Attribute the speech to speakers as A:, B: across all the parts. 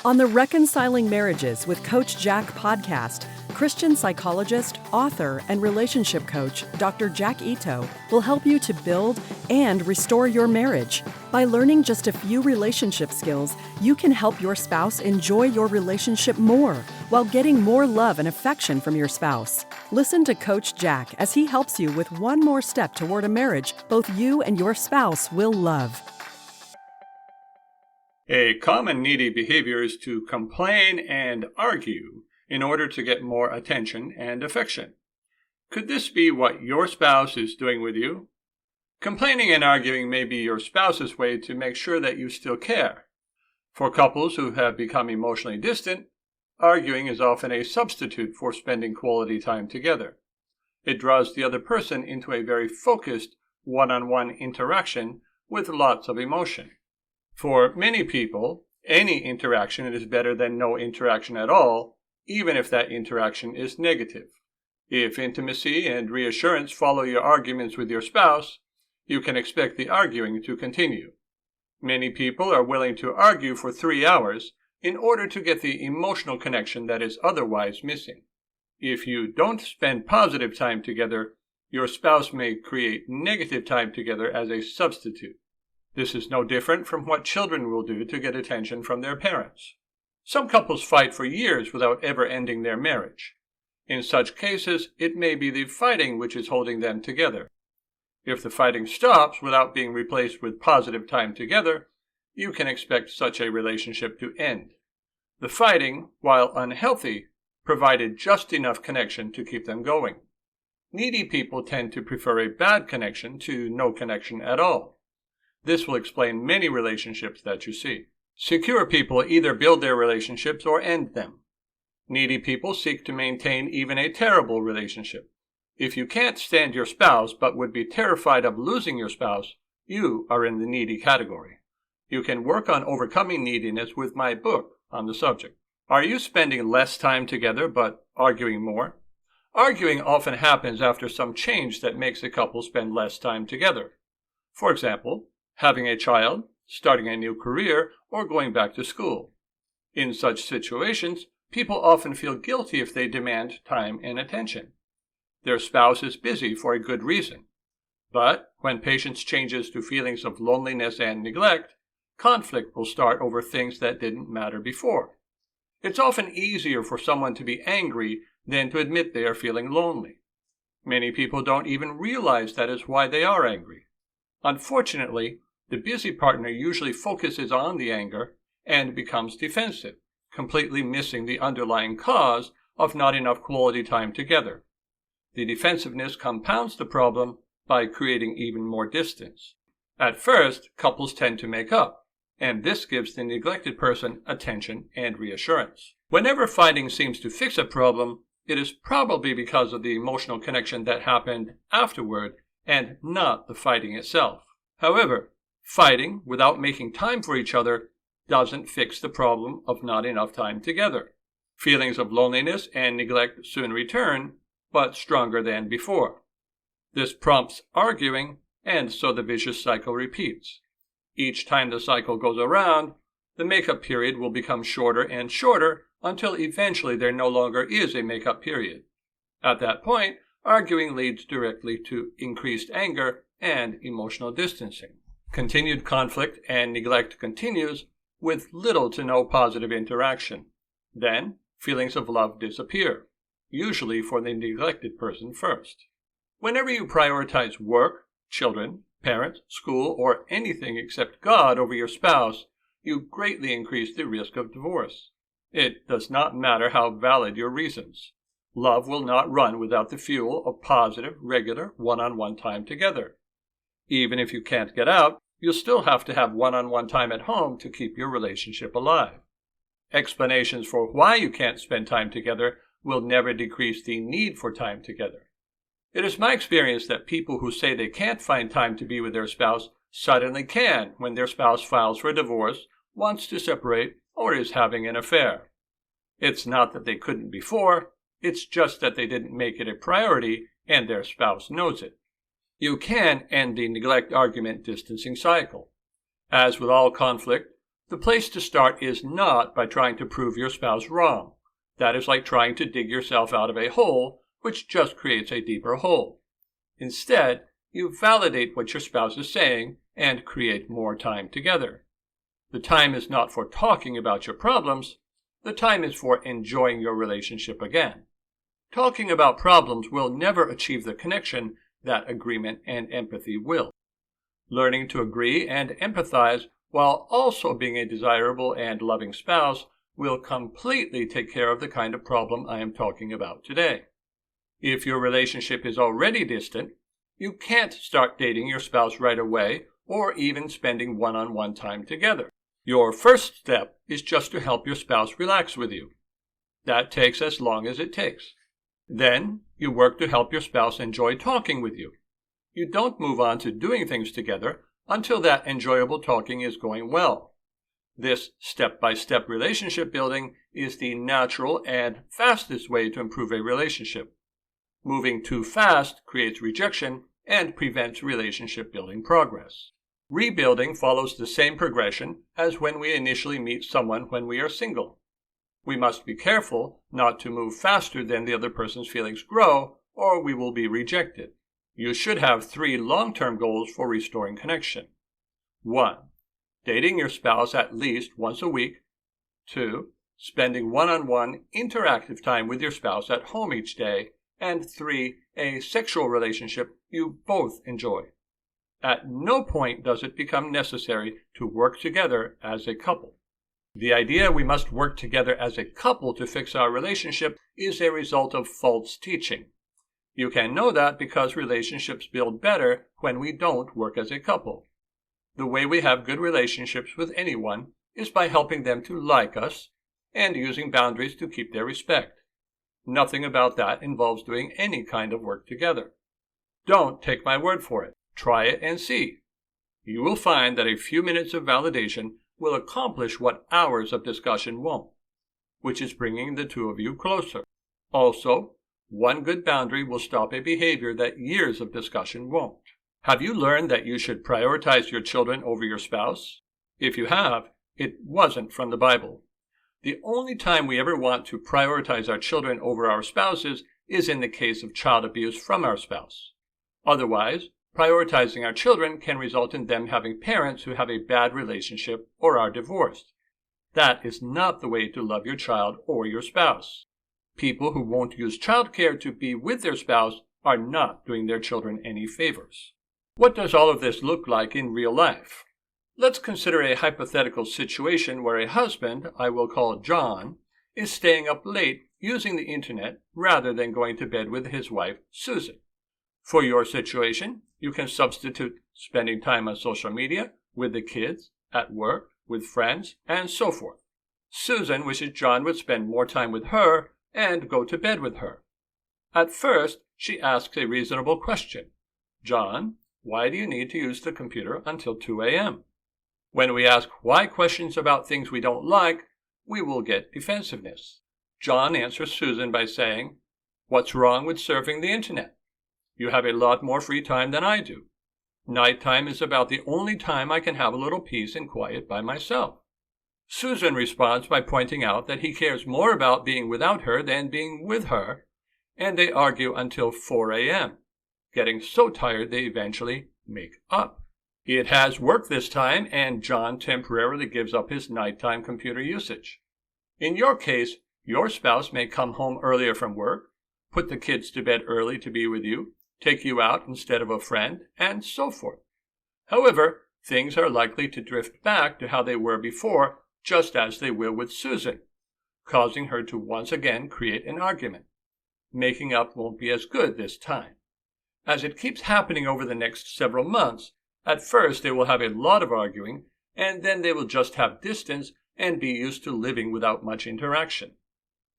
A: On the Reconciling Marriages with Coach Jack podcast, Christian psychologist, author, and relationship coach Dr. Jack Ito will help you to build and restore your marriage. By learning just a few relationship skills, you can help your spouse enjoy your relationship more while getting more love and affection from your spouse. Listen to Coach Jack as he helps you with one more step toward a marriage both you and your spouse will love.
B: A common needy behavior is to complain and argue in order to get more attention and affection. Could this be what your spouse is doing with you? Complaining and arguing may be your spouse's way to make sure that you still care. For couples who have become emotionally distant, arguing is often a substitute for spending quality time together. It draws the other person into a very focused one-on-one interaction with lots of emotion. For many people, any interaction is better than no interaction at all, even if that interaction is negative. If intimacy and reassurance follow your arguments with your spouse, you can expect the arguing to continue. Many people are willing to argue for 3 hours in order to get the emotional connection that is otherwise missing. If you don't spend positive time together, your spouse may create negative time together as a substitute. This is no different from what children will do to get attention from their parents. Some couples fight for years without ever ending their marriage. In such cases, it may be the fighting which is holding them together. If the fighting stops without being replaced with positive time together, you can expect such a relationship to end. The fighting, while unhealthy, provided just enough connection to keep them going. Needy people tend to prefer a bad connection to no connection at all. This will explain many relationships that you see. Secure people either build their relationships or end them. Needy people seek to maintain even a terrible relationship. If you can't stand your spouse but would be terrified of losing your spouse, you are in the needy category. You can work on overcoming neediness with my book on the subject. Are you spending less time together but arguing more? Arguing often happens after some change that makes a couple spend less time together. For example, having a child, starting a new career, or going back to school. In such situations, people often feel guilty if they demand time and attention. Their spouse is busy for a good reason. But when patience changes to feelings of loneliness and neglect, conflict will start over things that didn't matter before. It's often easier for someone to be angry than to admit they are feeling lonely. Many people don't even realize that is why they are angry. Unfortunately, the busy partner usually focuses on the anger and becomes defensive, completely missing the underlying cause of not enough quality time together. The defensiveness compounds the problem by creating even more distance. At first, couples tend to make up, and this gives the neglected person attention and reassurance. Whenever fighting seems to fix a problem, it is probably because of the emotional connection that happened afterward and not the fighting itself. However, fighting without making time for each other doesn't fix the problem of not enough time together. Feelings of loneliness and neglect soon return, but stronger than before. This prompts arguing, and so the vicious cycle repeats. Each time the cycle goes around, the makeup period will become shorter and shorter until eventually there no longer is a makeup period. At that point, arguing leads directly to increased anger and emotional distancing. Continued conflict and neglect continues with little to no positive interaction. Then, feelings of love disappear, usually for the neglected person first. Whenever you prioritize work, children, parents, school, or anything except God over your spouse, you greatly increase the risk of divorce. It does not matter how valid your reasons. Love will not run without the fuel of positive, regular, one-on-one time together. Even if you can't get out, you'll still have to have one-on-one time at home to keep your relationship alive. Explanations for why you can't spend time together will never decrease the need for time together. It is my experience that people who say they can't find time to be with their spouse suddenly can when their spouse files for divorce, wants to separate, or is having an affair. It's not that they couldn't before, it's just that they didn't make it a priority and their spouse knows it. You can end the neglect argument distancing cycle. As with all conflict, The place to start is not by trying to prove your spouse wrong. That is like trying to dig yourself out of a hole, which just creates a deeper hole. Instead, you validate what your spouse is saying and create more time together. The time is not for talking about your problems. The time is for enjoying your relationship again. Talking about problems will never achieve the connection that agreement and empathy will. Learning to agree and empathize while also being a desirable and loving spouse will completely take care of the kind of problem I am talking about today. If your relationship is already distant, you can't start dating your spouse right away or even spending one-on-one time together. Your first step is just to help your spouse relax with you. That takes as long as it takes. Then you work to help your spouse enjoy talking with you. You don't move on to doing things together until that enjoyable talking is going well. This step-by-step relationship building is the natural and fastest way to improve a relationship. Moving too fast creates rejection and prevents relationship building progress. Rebuilding follows the same progression as when we initially meet someone when we are single. We must be careful not to move faster than the other person's feelings grow, or we will be rejected. You should have 3 long-term goals for restoring connection. 1. Dating your spouse at least once a week. 2. Spending one-on-one interactive time with your spouse at home each day. And 3. A sexual relationship you both enjoy. At no point does it become necessary to work together as a couple. The idea we must work together as a couple to fix our relationship is a result of false teaching. You can know that because relationships build better when we don't work as a couple. The way we have good relationships with anyone is by helping them to like us and using boundaries to keep their respect. Nothing about that involves doing any kind of work together. Don't take my word for it. Try it and see. You will find that a few minutes of validation will accomplish what hours of discussion won't, which is bringing the two of you closer. Also, one good boundary will stop a behavior that years of discussion won't. Have you learned that you should prioritize your children over your spouse? If you have, it wasn't from the Bible. The only time we ever want to prioritize our children over our spouses is in the case of child abuse from our spouse. Otherwise, prioritizing our children can result in them having parents who have a bad relationship or are divorced. That is not the way to love your child or your spouse. People who won't use childcare to be with their spouse are not doing their children any favors. What does all of this look like in real life? Let's consider a hypothetical situation where a husband, I will call John, is staying up late using the internet rather than going to bed with his wife, Susan. For your situation, you can substitute spending time on social media, with the kids, at work, with friends, and so forth. Susan wishes John would spend more time with her and go to bed with her. At first, she asks a reasonable question. John, why do you need to use the computer until 2 a.m.? When we ask why questions about things we don't like, we will get defensiveness. John answers Susan by saying, "What's wrong with surfing the internet? You have a lot more free time than I do. Nighttime is about the only time I can have a little peace and quiet by myself." Susan responds by pointing out that he cares more about being without her than being with her, and they argue until 4 a.m., getting so tired they eventually make up. It has worked this time, and John temporarily gives up his nighttime computer usage. In your case, your spouse may come home earlier from work, put the kids to bed early to be with you, take you out instead of a friend, and so forth. However, things are likely to drift back to how they were before, just as they will with Susan, causing her to once again create an argument. Making up won't be as good this time. As it keeps happening over the next several months, at first they will have a lot of arguing, and then they will just have distance and be used to living without much interaction.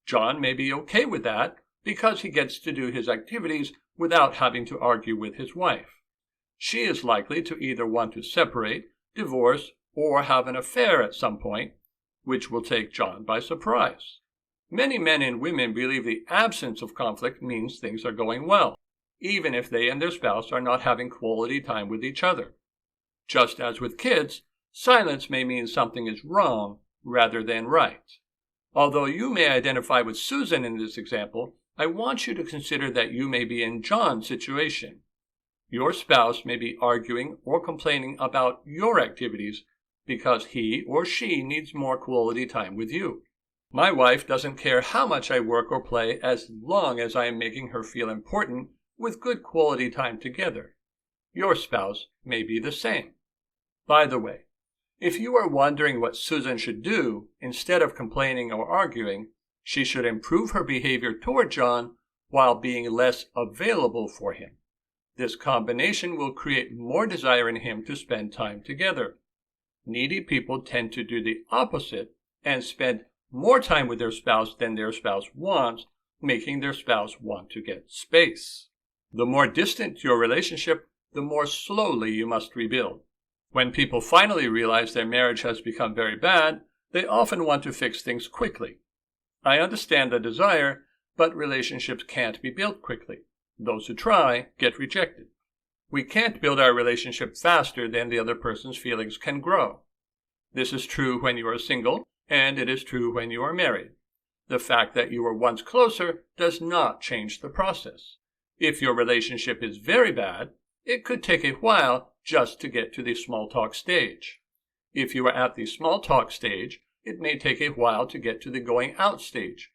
B: John may be okay with that because he gets to do his activities without having to argue with his wife. She is likely to either want to separate, divorce, or have an affair at some point, which will take John by surprise. Many men and women believe the absence of conflict means things are going well, even if they and their spouse are not having quality time with each other. Just as with kids, Silence may mean something is wrong rather than right. Although you may identify with Susan in this example, I want you to consider that you may be in John's situation. Your spouse may be arguing or complaining about your activities because he or she needs more quality time with you. My wife doesn't care how much I work or play as long as I am making her feel important with good quality time together. Your spouse may be the same. By the way, if you are wondering what Susan should do, instead of complaining or arguing, she should improve her behavior toward John while being less available for him. This combination will create more desire in him to spend time together. Needy people tend to do the opposite and spend more time with their spouse than their spouse wants, making their spouse want to get space. The more distant your relationship, the more slowly you must rebuild. When people finally realize their marriage has become very bad, they often want to fix things quickly. I understand the desire, but relationships can't be built quickly. Those who try get rejected. We can't build our relationship faster than the other person's feelings can grow. This is true when you are single, and it is true when you are married. The fact that you were once closer does not change the process. If your relationship is very bad, it could take a while just to get to the small talk stage. If you are at the small talk stage, it may take a while to get to the going out stage.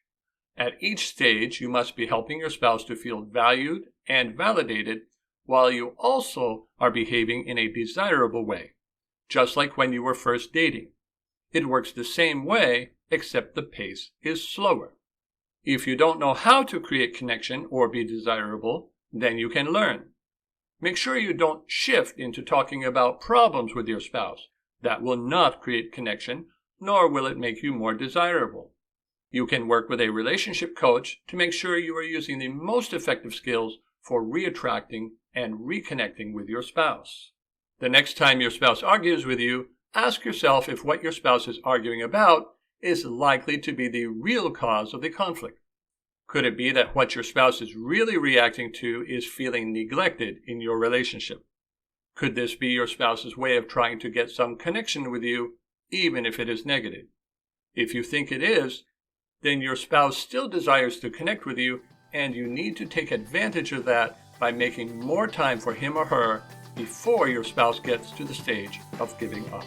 B: At each stage, you must be helping your spouse to feel valued and validated while you also are behaving in a desirable way, just like when you were first dating. It works the same way, except the pace is slower. If you don't know how to create connection or be desirable, then you can learn. Make sure you don't shift into talking about problems with your spouse. That will not create connection, nor will it make you more desirable. You can work with a relationship coach to make sure you are using the most effective skills for reattracting and reconnecting with your spouse. The next time your spouse argues with you, ask yourself if what your spouse is arguing about is likely to be the real cause of the conflict. Could it be that what your spouse is really reacting to is feeling neglected in your relationship? Could this be your spouse's way of trying to get some connection with you, even if it is negative? If you think it is, then your spouse still desires to connect with you, and you need to take advantage of that by making more time for him or her before your spouse gets to the stage of giving up.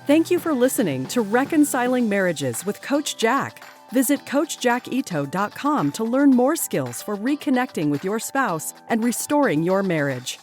A: Thank you for listening to Reconciling Marriages with Coach Jack. Visit CoachJackIto.com to learn more skills for reconnecting with your spouse and restoring your marriage.